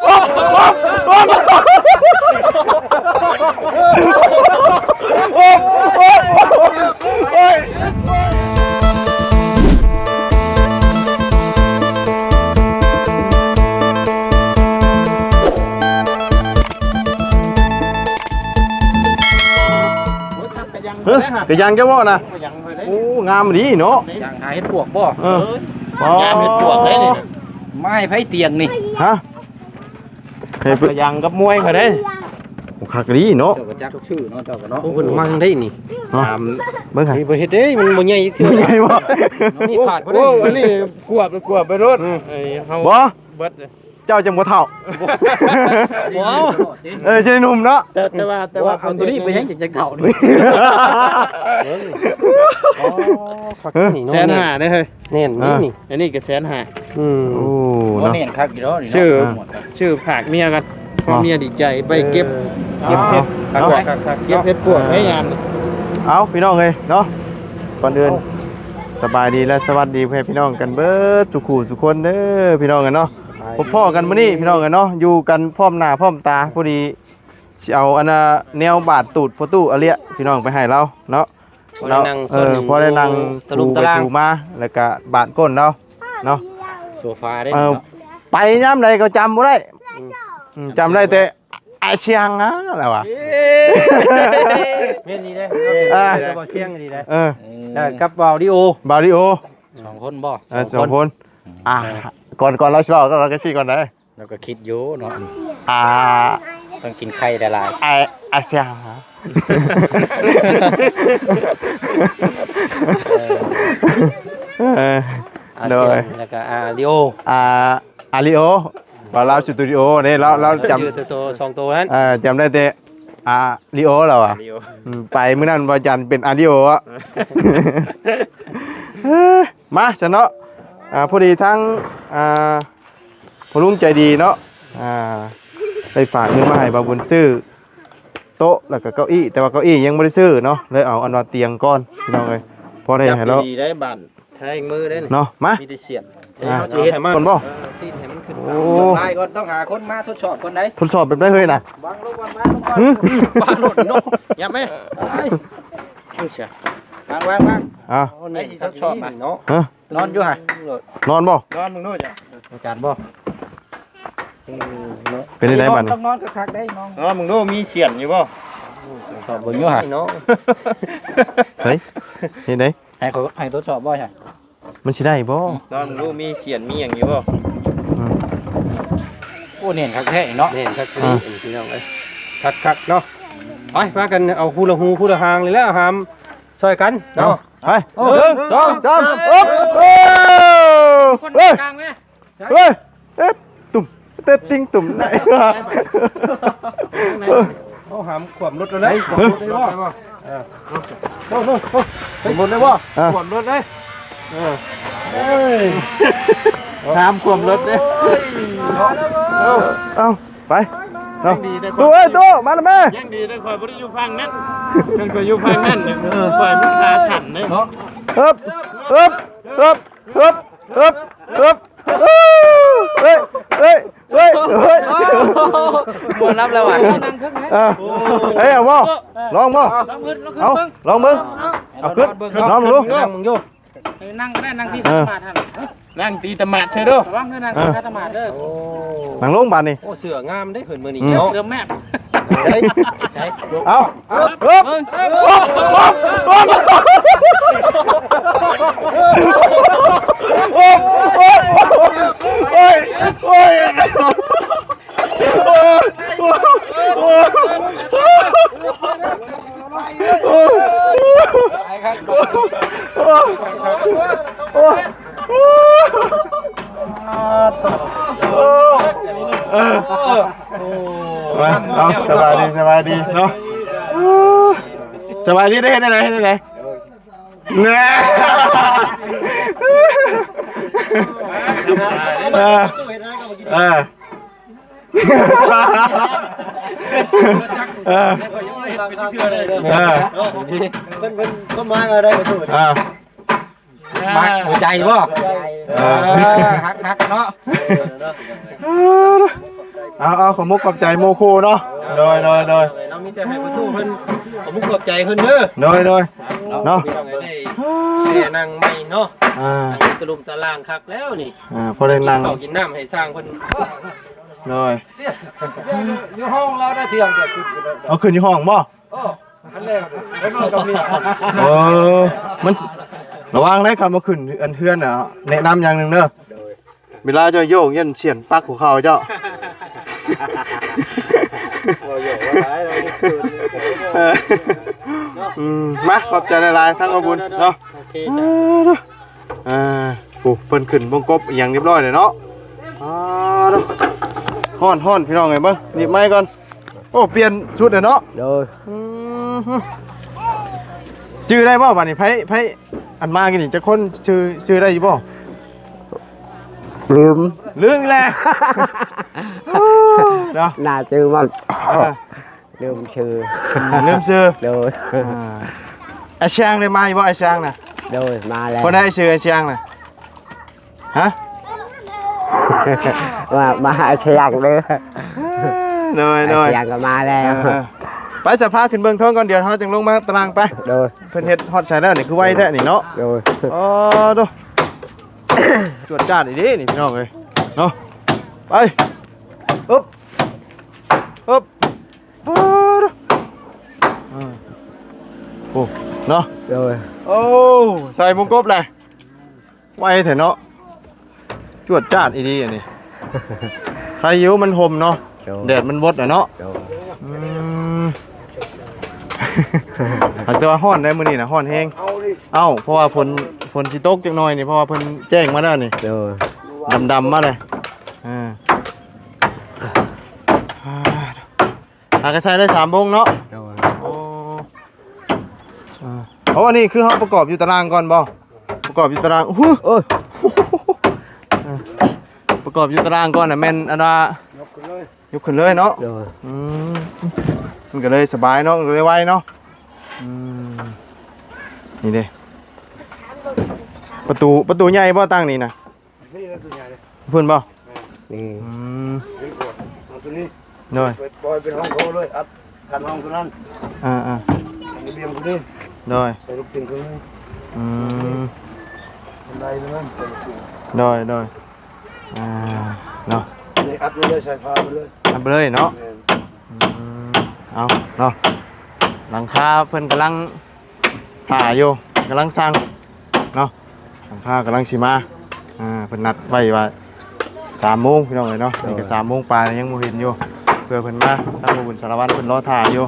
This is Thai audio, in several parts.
กระยังแกว่านะโอ้งามดีเนาะ ยังหาเห็ดปวกบ่ งามเห็ดปวกได้นี่ ไม่ไผเตียงนี่ ฮะกระยังกับมวยเขาได้คักดีเนาะ เจ้าก็จักชื่อเนาะเจ้าก็เนาะ โอ้เพิ่นมังได้นี่ เบิ่งให้ บ่เฮ็ดเด้มันบ่ใหญ่คือ ใหญ่บ่ นี่ขาดบ่ได้ โอ้อันนี้กวบไปรถไอ้เฮา บ่ เบิด เจ้าจังบ่เฒ่า ว้าว ใช่หนุ่มเนาะ แต่ว่า เอาตัวนี้ไปยังจังเฒ่านี่ อ๋อคักนี่ แสนห้าได้เฮ้ย แน่นนี่ อันนี้ก็แสนห้า อืม โอ้ บ่ เนาะ เน้นคักอยู่เนาะนี่ ชื่อผากเมียกันพอเมียดีใจไปเก็บ เก็บเห็ด คัก เนาะ คัก เก็บเห็ดปวกให้ยาม เอาพี่น้องเอ้ยเนาะก่อนอื่นสบายดีและสวัสดีเพื่อนพี่น้องกันเบิดสุขุสุคนเด้อพี่น้องกันเนาะพบพ่อกันมื้อนี้พี่น้องกันเนาะอยู่กันพร้อมหน้าพร้อมตาพอดีสิเอาอันน่ะแนวบาดตูดพอตู้อเลียพี่น้องไปให้เราเนาะเราพอได้นั่ง ตะลุมตะลาง ถูมาแล้วก็บาดก้นเราเนาะ โซฟาได้ เออ เนาะ ไปย่ำใดก็จำบ่ได้จำได้แต่อาเชียงนะแล้ววะ แม่นดีเด้ จะ บ่เชียงดีเด้ ได้ กับบาวดิโอบ าริโอ 2คนบ่ สองคนก่อนเราชิบเราก็ชี้ก่อนได้ แล้วก็คิดอยู่เนาะ อา ต้องกินไข่หลาย อาเชียงฮะ อา โด เซีย ย นแล้วก็อาริโอ อาริโอบาลาสตูดิโอเนี่ยเราจ ตัว2ตัวนั้น ำจำได้แต่อาริโอเราอ่ะไปมื้อนั้นวันจันทร์เป็นอาริโออ่ะมาฉันเนาะพอดีทั้งพลุงใจดีเนาะไปฝากเงินมาให้บาบุญซื้อโต๊ะแล้วก็เก้าอี้แต่ว่าเก้าอี้ยังไม่ได้ซื้อเนาะเลยเอาอันว่าเตียงก้อนพี่น้องเลยพอได้ให้แล้ว ดีได้บ้านใช้มือได้ เนาะมา มีแต่เสียน เขาสิเฮ็ด คนบ่ ตีนให้มันขึ้น โอ้ ไล่ก่อนต้องหาคนมาทดสอบคนใด ทดสอบแบบได้เฮ้ยนะ วางลงมาลงก่อน บ้านรถเนาะยับไหมเอาเสียวาง อ่ะ ไอ้ที่ทดสอบน่ะเนาะ ฮะ นอนอยู่ห่ะ นอนบ่ นอนมึงด้วยจ้ะ อาจารย์บ่ เป็นได้บัดนี้ ต้องนอนคักๆได้น้อง นอนมึงด้วยมีเสียนอยู่ป่ะ สอบเบิ่งอยู่ห่ะ เนาะ เฮ้ยเห็นไหม ให้ทดสอบบ่ใช่ มันสิได้บ่ นอนมึงด้วยมีเสียนมีอย่างอยู่ป่ะ โอ้เน้นคักแท้เนาะ แน่นคักนี่พี่น้องเอ้ยคักเนาะไปพากันเอาฮูละฮูผู้ละหางเลยแล้วหามซอยกันเนาะ ไป1 2 3อ๊บเฮ้ยเฮ้ยเอ๊ะตุ่มเต๊ะติ้งตุ่มไหน เอาหามขวบรถแล้วนะขวบรถได้บ่โน่ขวบรถได้บ่ ขวมรถเลยตามขวมรถเลย เอาไปเอา ดีแต่ ตัวมาแล้วแม่ ยังดีแต่คอยบริยูฟังนั่นเป็นคอยยูฟังนั่นเนี่ยคอยมันขาฉันเลยเนาะ ฮึบฮึบฮึบฮึบฮึบฮึบเฮ้ยเฮ้ยเฮ้ยเฮ้ย มวนรับแล้วว่ะ เฮ้ยเอาบ่ลองบ่เอาลองมึงเอาขึ้นลองดู นั่งมึงอยู่ นั่งก็ได้นั่งที่สมาธิ นั่งตีตะหมาดใช่ด้วย ว่างด้วยนั่งที่สมาธิเด้อ นั่งลงบานนี่ โอ้เสืองามได้เพิ่นมื้อนี้ เสื เนาะ อแม่ เอาฮึบโอ้ยโอ้ยเอาสบายดีเนาะสบายดีได้ไหนเนี่ยเป็นต้นไม้มาได้ก็ถูก มักหัวใจบ่ฮักเนาะ เอาขอมุกขอบใจโมโคเนาะโดย เรามีแต่ให้ประตูเพิ่นผมขอบใจเพิ่นเด้อ โดยเนาะ ได้นั่งไม่เนาะ อ่า ตะลุมตะลางคักแล้วนี่ พอได้นั่ง เขากินน้ำให้สร้างเพิ่น โดย อยู่ห้องเราได้เที่ยงจะขึ้น เอาขึ้นอยู่ห้องบ่ โอ้อันแรกแล้วนอนกับนี่ มันระวังเลยครับมาขึ้นอันเทือนน่ะแนะนำอย่างหนึงเด้อเวลาเจ้าโยกเย็นเฉียนปักหัวเข่าเจ้า เราอยู่ว่าหลายเราได้คืน มาขอบใจหลายๆทั้งขอบคุณเนาะ โอเค ปุ๊เพิ่นขึ้นบงกบอย่างเรียบร้อยเลยเนาะฮ้อนพี่น้องไงเบิ่งหยิบไม้ก่อนโอ้เปลี่ยนชุดเลยเนาะ โดย ชื่อได้บ่บัดนี้ไผอันมากินนี่จะคนชื่อได้อยู่บ่ ลืม ลืมอีกแล้วเนาะ น่าชื่อมันลืมชื่อ ลืมชื่อ โดย ไอ้ช้างได้มาอยู่บ่ไอ้ช้างน่ะ โดยมาแล้ว คนได้ชื่อไอ้ช้างน่ะฮะ มาเชียงเลย โดย เชียงก็มาแล้ว ไปจะพาขึ้นเบิ่งเทิงก่อนเดี๋ยวเราจึงลงมาตารางไป โดย เพิ่นเฮ็ดฮอตใช้แล้วนี่คือไวแท้นี่เนาะ โดย อ๋อดูจวดจ้าดอีดินี่พี่น้องเอ้ยเนาะไปปึ๊บอ๋อดูโอ้เนาะ โดย โอ้ใส่มงกบเลยไวแท้เนาะจวดจ้าดอีดิอันนี้ใครอยู่มันห่มเนาะแดดมันบดอ่ะเนาะ โดย แต่ว่าฮ้อนได้มื้อนี้น่ะฮ้อนแฮงเอ้าเพราะว่าฝนสิตกจักหน่อยนี่เพราะว่าเพิ่นแจ้งมาแล้วนี่ โดย ดำมาเลยกระใส่ได้3วงเนาะ โดย เอาอันนี้คือเขาประกอบอยู่ตารางก่อนบ่ประกอบอยู่ตารางโอ้ยประกอบอยู่ตารางก่อนน่ะแม่นอันว่ายกขึ้นเลยเนาะ โดย มันก็เลยสบายเนาะเลยไวเนาะนี่เด้ประตูใหญ่บ่ตั้งนี่นะเพิ่นบ่ นี่ ตัวนี้ โดย ปล่อยเป็นห้องเขาเลยอัดห้องตัวนั้น ระเบียงตัวนี้ โดย ไปลูกติ่งตัวนี้บันไดตัวนั้นไปลูกติ่ง โดยเนาะ นี่อัดไปเลยใส่ผ้าไปเลย ทำไปเลยเนาะเอาเนาะหลังคาเพิ่นกำลังผ่าอยู่กำลังสร้างเนาะหลังคากำลังสิมาเพิ่นนัดไว้ว่า3 โมงพี่น้องเอ้ยเนาะนี่ก็3 โมงปลายยังบ่เห็นอยู่เพื่อเพิ่นมาทางบุญสารวัตรเพิ่นรอถ่ายอยู่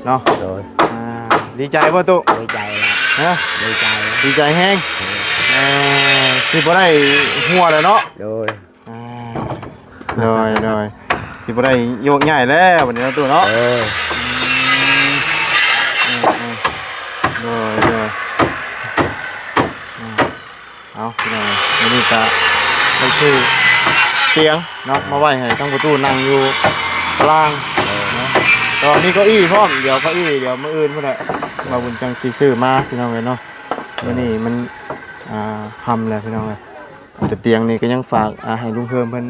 เนาะ โดย ดีใจบ่ตุ ดีใจ ฮะ ดีใจ ดีใจแฮงสิบ่ได้หัวแล้วเนาะ โดย โดยสิบ่ได้โยกย้ายแล้วบัดนี้เนาะตุเนาะ โดยเอาพี่น้องวันนี้จะไปซื้อเตียงเนาะมาไว้ให้ทั้งประตูนั่งอยู่ล่างเนาะตอนนี้เก้าอี้พร้อมเดี๋ยวเก้าอี้เดี๋ยวมื้ออื่นเมื่อไหร่มาบุญจังสิซื้อมาพี่น้องเลยเนาะวันนี้มันทำแล้วพี่น้องเลยแต่เตียงนี่ก็ยังฝากให้ลุงเพิ่มเพิ่น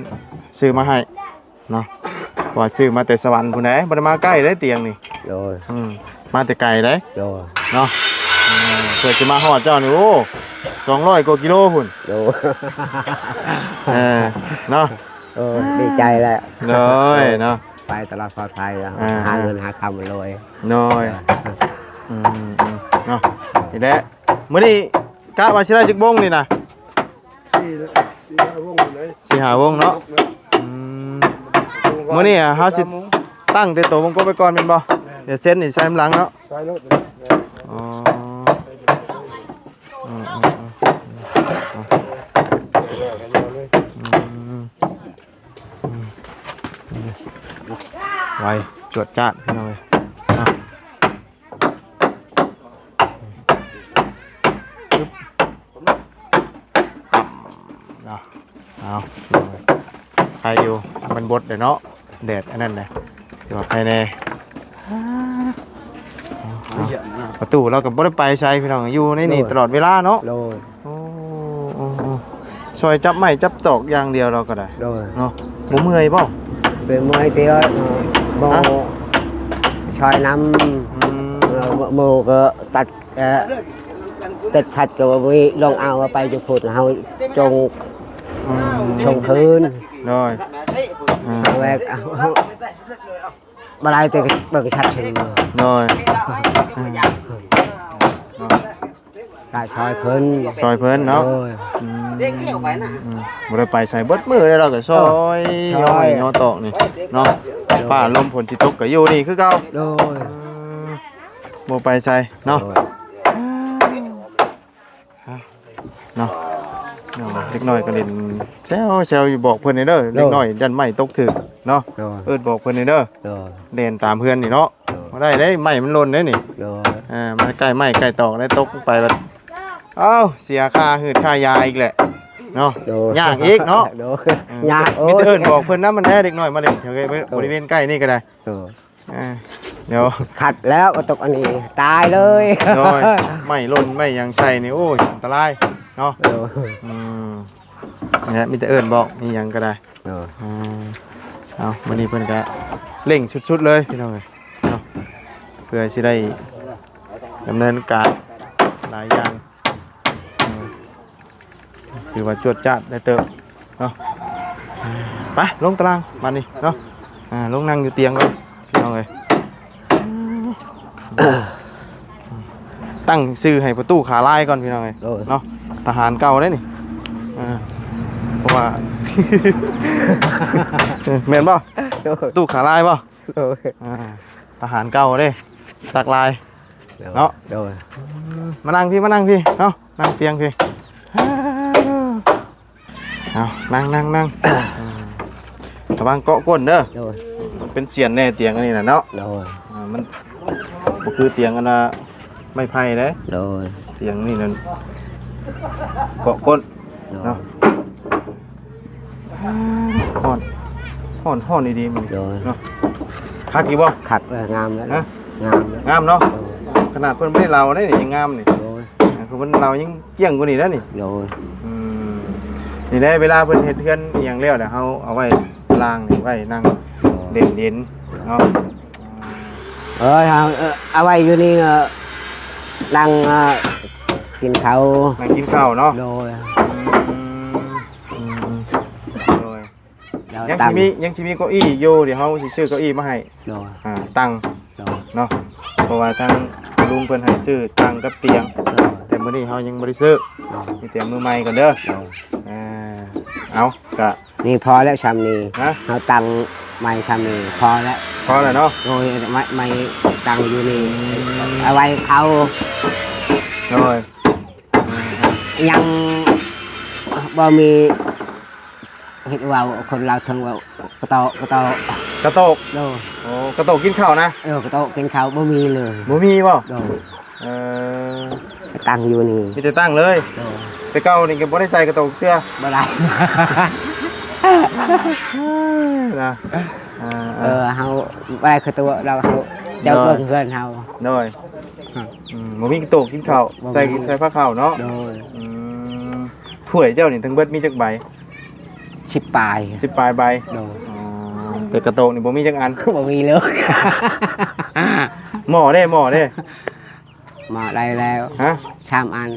ซื้อมาให้เนาะว่าซื้อมาแต่สวรรค์พุ่นไหนบ่ได้มาใกล้ได้เตียงนี่ โดย มาแต่ไกลได้ โดย เนาะเพื่อจะมาหอดเจ้านี่โอ้200 กว่ากิโลพุ่น โดย เนาะ ดีใจแล้ว เลยเนาะ ไปตลอดปลอดภัยแล้วหาเงินหาคำรวย น้อยเนาะนี่แหละมื้อนี้กะว่าสิได้จักวงนี่นะ สี่ห้าวงอยู่เลย 4-5 วงเนาะมื้อนี้เฮาสิตั้งแต่ตัววงกบไปก่อนแม่นบ่เดี๋ยวเซ็นนี่ใช้น้ำหลังเนาะ ใส่รถ อ๋อไวจวดจ้าดพี่น้องเลยเอาใครอยู่มันบดเดี๋ยวเนาะแดดอันนั้นเลยเดี๋ยวภายในประตูเรากับบดไปใช้พี่น้องอยู่ในนี่ตลอดเวลาเนาะ โดย ซอยจับไม้จับตอกอย่างเดียวเราก็ได้ โดย เนาะบ่เมื่อยบ่ เป็นมวยที่โมชอยน้ำโมก็ตัดติดขัดกับมีลองเอาไปจะพูดเขาจงชงพื้น rồi แวกบลายแต่เบิกชัดถึง rồi กาชอยพื้น rồi phơn nó บ่ได้ไปใส่เบิดมือเลยเราก็ซอยย่อยย่อตอกนี่เนาะฟ้าลมฝนสิตกก็อยู่นี่คือเก่า โดย บ่ไปใส่เนาะเนาะเล็กน้อยก็เล่นแซวอยู่บอกเพิ่นเด้อเล็กน้อยยันไม้ตกถึกเนาะบอกเพิ่นเด้อเล่นตามเพื่อนนี่เนาะบ่ได้ได้ไม้มันหล่นเด้นี่มาใกล้ไม้ใกล้ตอกได้ตกไปบัดอ้าวเสียค่าหืดค่ายาอีกแหละเนาะยากอีกเนาะยากมีแต่เอิ้นบอกเพิ่นนำมันแน่เด็กน้อยมาเล่นแถวบริเวณใกล้นี่ก็ได้เดี๋ยว ขัดแล้วก็ตกอันนี้ตายเลย โดยไม่หล่นไม่ยังใส่นี่โอ้ยอันตรายเนาะนี่แหละมีแต่เอิ้นบอกนี่ยังก็ได้เอาวันนี้เพิ่นก็เร่งสุดๆเลยพี่น้องเอ้ยเนาะเพื่อสิได้ดำเนินการหลายอย่างคือว่าจวดจ้าดได้เติบเนาะไปลงตารางมานี่เนาะลงนั่งอยู่เตียงเลยพี่น้องเอ้ยตั้งชื่อให้ประตูขาลายก่อนพี่น้องเอ้ยเนาะทหารเก่าได้นี่เพราะว่า แม่นป่ะตู้ขาลายป่ะทหารเก่าเด้สักลายเนาะมานั่งพี่เนาะนั่งเตียงพี่เอานั่งระวังเกาะก้นเด้อเป็นเสียนแน่เตียงอันนี้น่ะเนาะมันก็คือเตียงอันน่ะไม่ไผ่เด้เตียงนี่นั่นเกาะก้นเนาะห่อนดีๆมันเนาะคักอีบ่ ขัดเลยงามแล้วนะงามเนาะขนาดเพิ่นไม่ได้เราได้นี่ยังงามนี่คือเพิ่นเรายังเกี้ยงกว่านี้แล้วนี่นี่ได้เวลาเพิ่นเฮ็ดเฮือนอหยังแล้วเดี๋ยวเฮาเอาไว้ล้างนี่ไว้นั่งเด่นๆเนาะเอาไว้อยู่นี่นั่งกินข้าวนั่งกินข้าวเนาะยังสิมีเก้าอี้อยู่เดี๋ยวเฮาสิซื้อเก้าอี้มาให้ตั้งเนาะเพราะว่าทางลุงเพิ่นให้ซื้อตั้งกับเตียงแต่มื้อนี้เฮายังบ่ได้ซื้อมีแต่มือใหม่ก่อนเด้อเอาก็นี่พอแล้วชามนี้เฮาตั้งใหม่ชามนี้พอแล้วเนาะโดยไม่ตั้งอยู่นี่เอาไว้เขาโดยยังบ่มีเห็ดว่าคนเราทั้งว่ากระโตกโดโอ้กระโตกกินข้าวนะกระโตกกินข้าวบ่มีเลยบ่มีบ่ตั้งอยู่นี่มีแต่ตั้งเลยแต่เก่านี่ก็บ่ได้ใส่กระโตกเสื้อบ่ได้นะเฮาบ่ได้คือตัวเราเฮาเจ้าเบิ่งเพื่อนเฮาโดยบ่มีกระโตกกินข้าวใส่ผ้าขาวเนาะถ้วยเจ้านี่ทั้งเบิดมีจักใบ10 ปลายใบแต่กระโตกนี่บ่มีจักอันบ่มีเลยหม้อเด้มาได้แล้วฮะ3 อัน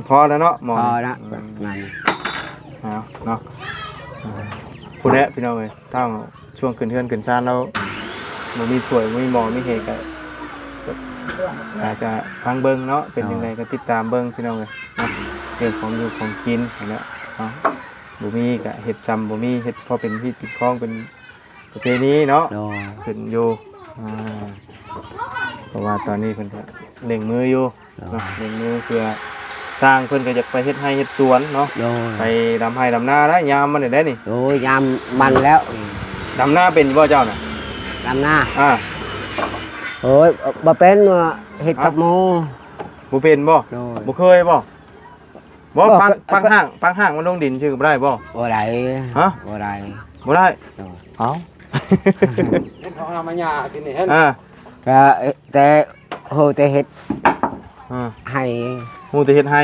พอแล้วเนาะหม้อพอแล้วนั่นเนาะพุ่นแหละพี่น้องเอ้ยถ้าช่วงขึ้นเฮือนขึ้นศาลแล้วบ่มีถ้วยบ่มีหม้อมีเฮก็อาจจะฟังเบิ่งเนาะเป็นจังไดก็ติดตามเบิ่งพี่น้องเอ้ยเนาะเรื่องของอยู่ของกินนั่นแหละบ่มีก็เฮ็ดซ้ำบ่มีเฮ็ดพอเป็นที่ติดคล้องเป็นประเพณีเนาะขึ้นอยู่เพราะว่าตอนนี้เพิ่นก็เร่งมืออยู่เนาะเร่งมือเพื่อสร้างเพิ่นก็อยากไปเฮ็ดไร่เฮ็ดสวนเนาะไปดำไร่ดำนาได้ยามมันได้นี่โอ้ยยามมันแล้วดำนาเป็นบ่เจ้าน่ะดำนาโอ้ยบ่เป็นเฮ็ดกับหมู่บ่เป็นบ่เคยบ่ปังห่างมันลงดินชื่อบ่ได้บ่ได้ฮะบ่ได้เอ้าเขาเอามาหญ้ากินนี่เห็นก็แต่โหแต่เฮ็ดให้ฮู้แต่เฮ็ดให้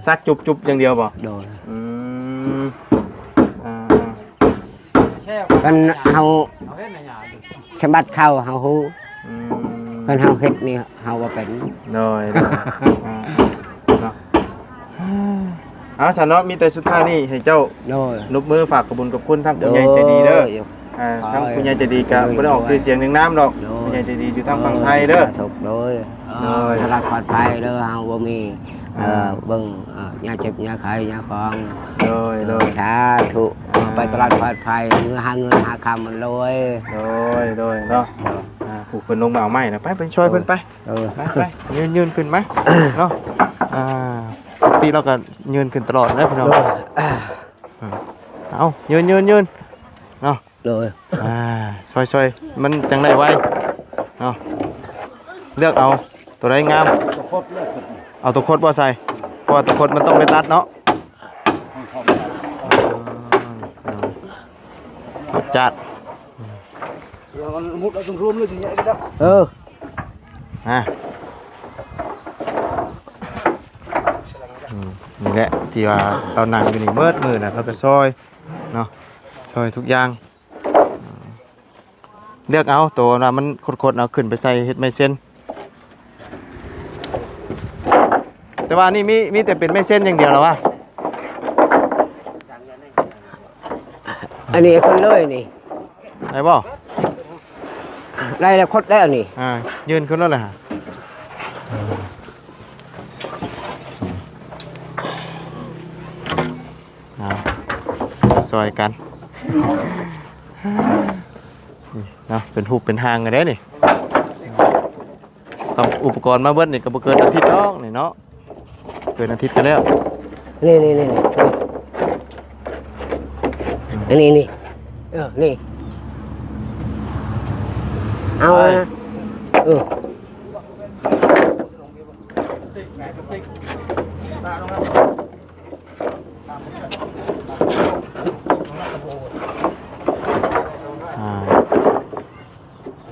ซักจุบๆอย่างเดียวบ่โดยเ กันเฮาฉบัดเข้าเฮาฮู้ อืม กันเฮาเฮ็ดนี่เฮาบ่เป็น โดยเนาะเอาฉันเนาะมีแต่สุดท้ายนี่ให้เจ้า โดย นบมือฝากขอบคุญกับคุณทั้งผู้ใหญ่ใจดีเด้อทั้งผู้ใหญ่ใจดีก็บ่ได้ออกคือเสียงหนึ่งน้ำดอกผู้ใหญ่ใจดีอยู่ทางฝั่งไทยเด้อ ถูกโดยตลาดปลอดภัยเด้อเฮาบ่มีเบิ่งยาเจ็บยาไข้ยาฟอง โดย สาธุไปตลาดปลอดภัยเงินหาคำมันรวย โดยเนาะผูกเพิ่นลงมาเอาไม้นะไปช่วยเพิ่นไปไปยืนขึ้นไหมเนาะปกติเราก็ยืนขึ้นตลอดนะพี่น้องเอายืนเนาะ โดย ช่วยมันจังได้ไวเนาะเลือกเอาตัวใดงามเอาตัวโคตรบ่ใส่เพราะว่าตัวโคตรมันต้องไปตัดเนาะจัด มุดเอาตรงรวมเลยทีนี้ก็ได้นี่แหละที่ว่าเรานั่งอยู่นี่มือนะเราก็ซอยเนาะซอยทุกอย่างเลือกเอาตัวนะมันขดๆเอาขึ้นไปใส่เฮ็ดไม้เส้นแต่ว่านี่มีแต่เป็นไม้เส้นอย่างเดียวแล้ววะ อันนี้คนเลยนี่ ได้บ่ ได้แล้วคดได้อันนี้ ยืนขึ้นแล้วเลยฮะซอยกันนี่เนาะเป็นหูเป็นหางกันได้นี่ต้องอุปกรณ์มาเบิ้ลนี่ก็บ่เกินอาทิตย์น้องนี่เนาะเกินอาทิตย์กันแล้วนี่อันนี้นี่นี่เอานะ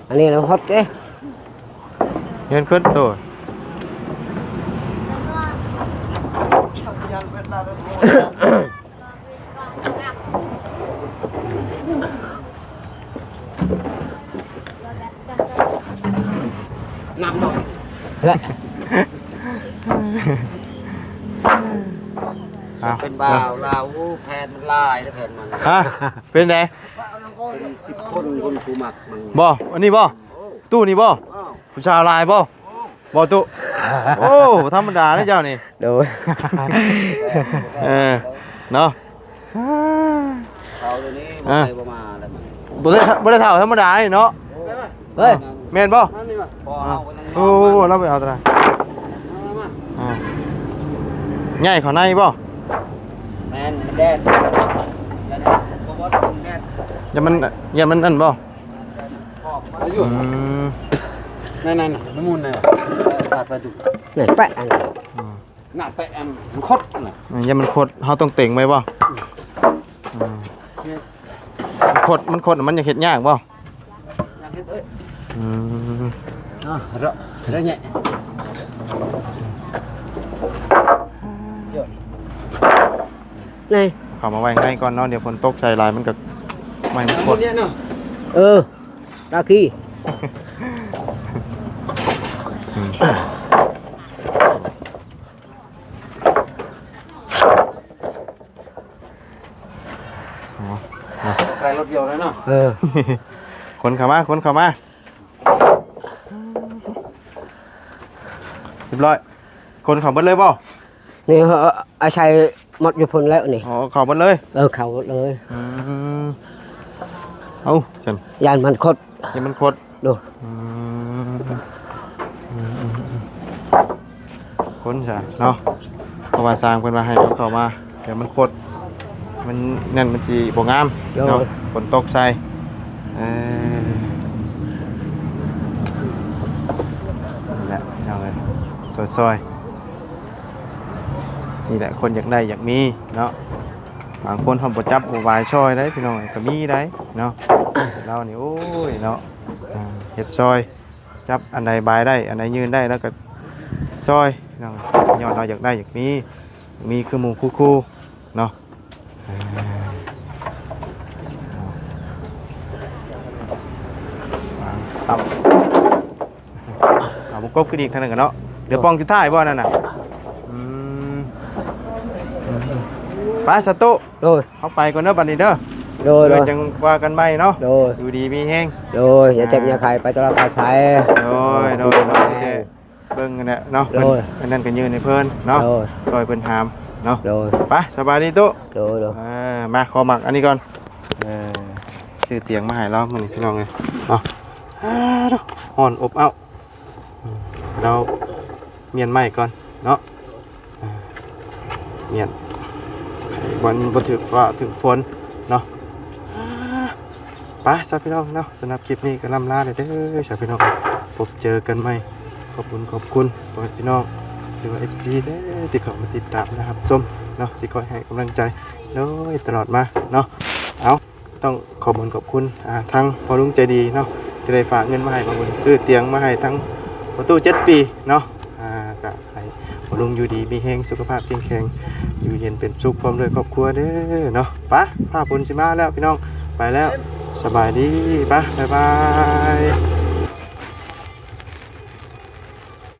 อันนี้เราฮอตเด้เงินขึ้นตัวนำเนาะและเป็นบ่าวลาวแผ่นมันลายแล้วแผ่นมันเป็นไงเป็น10 คนผู้มักมันบ่อันนี้บ่ตู้นี่บ่ผู้ชายลายบ่ตู้โอ้ธรรมดานะเจ้านี่โดยเนาะเขาตัวนี้บ่ประมาณแล้วมันบ่ได้เท่าธรรมดาเนาะเฮ้ยแม่นบ่โอ้เราไปเอาตัวไหนใหญ่เขาในบ่แม่นมันแดดอย่ามันอันบ่นั่นน้ำมูลเลยตัดไปดูนี่แปะอันหน้าแปะอันมันคดน่ะอย่ามันคดเฮาต้องเต่งไว้บ่มันคดมันยังเฮ็ดยากบ่เรื่องนี้นี่เข้ามาไว้ให้ก่อนเนาะเดี๋ยวฝนตกใส่ลายมันก็ไม่คดลาคีใครรถเดียวเลยเนาะคนเข้ามาเรียบร้อยคนเข้าเบิดเลยบ่นี่อาชัยหมดอยู่พุ่นแล้วนี่เข้าเบิดเลยเข้าเบิดเลยเอาจังยานมันคดดูคนจ้ะเนาะเพราะว่าสร้างเพิ่นมาให้เอาเข้ามาเดี๋ยวมันคดมันนั่นมันสิบ่งามเนาะฝนตกใส่นี่แหละเอาเลยซอยนี่แหละคนอยากได้อยากมีเนาะบางคนทำบ่จับบ่วายซอยได้พี่น้องก็มีได้เนาะเรานี่โอ้ยเนาะเฮ็ดซอยจับอันใดบายได้อันใดยืนได้แล้วก็ซอยน้องยอดเราอยากได้อยากมีคือหมู่คู่เนาะ กบกระดิ่งขนาดกันเนาะเดี๋ยวปองจุดท้ายบ่นั่นน่ะอืมไปสตุ โดย เข้าไปก่อนเด้อบัดนี้เด้อ โดยโด เดี๋ยวย จังว่ากันใหม่เนาะ โดย อยู่ดีมีแฮง โดยอย่าเจ็บอย่าไข้ไปตลอดปลอดภัย โดยเบิ่งกันแหละเนาะ โดย อันนั้นก็ยืนในเพิ่นเนาะ โดย ซอยเพิ่นหามเนาะ โดย ไปสบายดีตุ โดยโดย มาขอหมักอันนี้ก่อนซื้อเตียงมาให้เรามื้อนี้พี่น้องเอ้ยเนาะอ่อนอบอ้าวเราเมียนใหม่ก่อนเนาะเมียนวันบ่ถึกว่าถึงฝนเนาะไปซะพี่น้องเนาะสำหรับคลิปนี้ก็ล่ำลาเลยเด้อชาวพี่น้องพบเจอกันใหม่ขอบคุณพี่น้องหรือว่า FC เด้อที่เข้ามาติดตามนะครับชมเนาะที่คอยให้กำลังใจโดยตลอดมาเนาะเอาต้องขอบคุณทั้งพอลุงใจดีเนาะที่ได้ฝากเงินมาให้มาบุญซื้อเตียงมาให้ทั้งประตู7 ปีเนาะก็ให้พอลุงอยู่ดีมีแฮงสุขภาพแข็งอยู่เย็นเป็นสุขพร้อมด้วยครอบครัวเด้อเนาะไปพาบุญสิมาแล้วพี่น้องไปแล้วสบายดีไปบ๊ายบาย